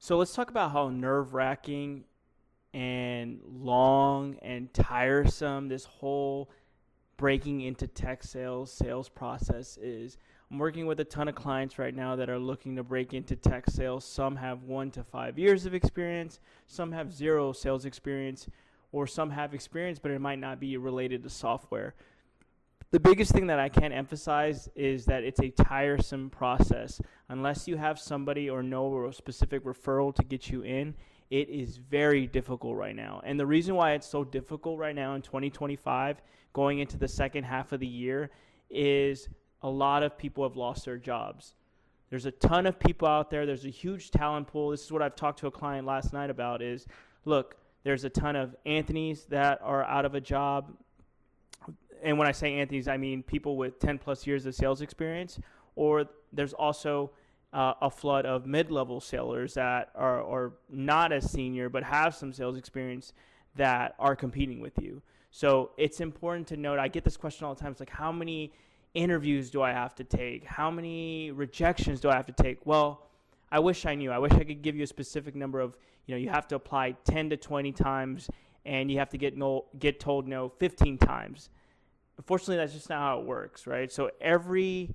So let's talk about how nerve-wracking and long and tiresome this whole breaking into tech sales process is. I'm working with a ton of clients right now that are looking to break into tech sales. Some have 1 to 5 years of experience, some have zero sales experience, or some have experience, but it might not be related to software. The biggest thing that I can't emphasize is that it's a tiresome process. Unless you have somebody or know a specific referral to get you in, it is very difficult right now. And the reason why it's so difficult right now in 2025, going into the second half of the year, is a lot of people have lost their jobs. There's a ton of people out there. There's a huge talent pool. This is what I've talked to a client last night about is, look, there's a ton of Anthonys that are out of a job. And when I say Anthony's, I mean people with 10 plus years of sales experience, or there's also a flood of mid-level sellers that are not as senior but have some sales experience that are competing with you. So it's important to note, I get this question all the time, it's like, how many interviews do I have to take? How many rejections do I have to take? Well, I wish I knew. I wish I could give you a specific number of, you have to apply 10 to 20 times and you have to get told no 15 times. Unfortunately, that's just not how it works, right? So the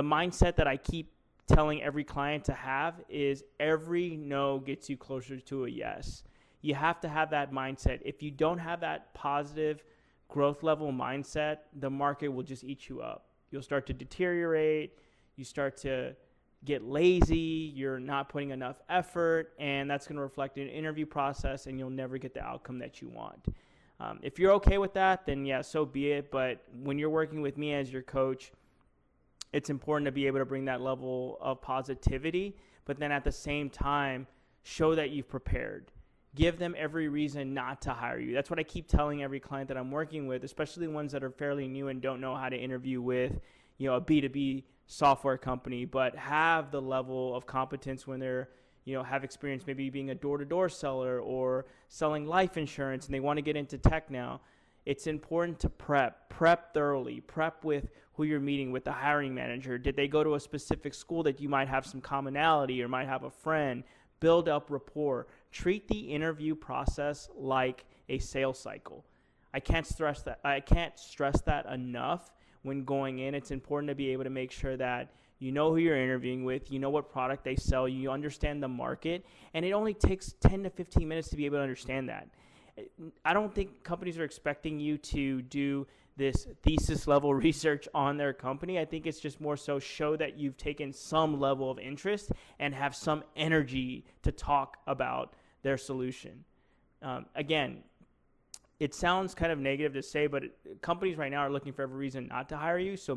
mindset that I keep telling every client to have is every no gets you closer to a yes. You have to have that mindset. If you don't have that positive growth level mindset, the market will just eat you up. You'll start to deteriorate. You start to get lazy. You're not putting enough effort, and that's going to reflect in an interview process, and you'll never get the outcome that you want. If you're okay with that, then yeah, so be it. But when you're working with me as your coach, it's important to be able to bring that level of positivity, but then at the same time, show that you've prepared. Give them every reason not to hire you. That's what I keep telling every client that I'm working with, especially ones that are fairly new and don't know how to interview with, a B2B software company, but have the level of competence when they're have experience maybe being a door-to-door seller or selling life insurance and they want to get into tech now. It's important to prep thoroughly, prep with who you're meeting with, the hiring manager. Did they go to a specific school that you might have some commonality or might have a friend? Build up rapport. Treat the interview process like a sales cycle. I can't stress that enough when going in. It's important to be able to make sure that you know who you're interviewing with, you know what product they sell, you understand the market, and it only takes 10 to 15 minutes to be able to understand that. I don't think companies are expecting you to do this thesis level research on their company. I think it's just more so show that you've taken some level of interest and have some energy to talk about their solution. Again, it sounds kind of negative to say, but companies right now are looking for every reason not to hire you. So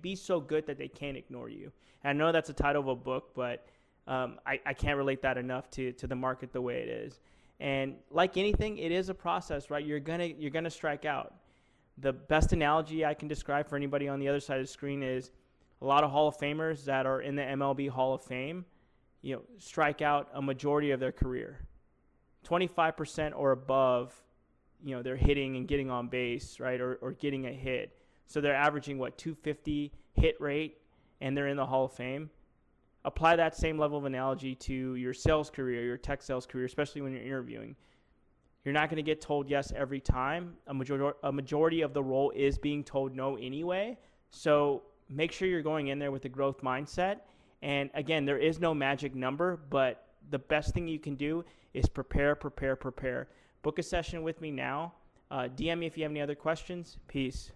be so good that they can't ignore you. And I know that's the title of a book, but I can't relate that enough to the market the way it is. And like anything, it is a process, right? You're gonna strike out. The best analogy I can describe for anybody on the other side of the screen is a lot of Hall of Famers that are in the MLB Hall of Fame, strike out a majority of their career. 25% or above, they're hitting and getting on base, right, or getting a hit. So they're averaging, 250 hit rate, and they're in the Hall of Fame. Apply that same level of analogy to your sales career, your tech sales career, especially when you're interviewing. You're not going to get told yes every time. A majority of the role is being told no anyway. So make sure you're going in there with a growth mindset. And again, there is no magic number, but the best thing you can do is prepare. Book a session with me now. DM me if you have any other questions. Peace.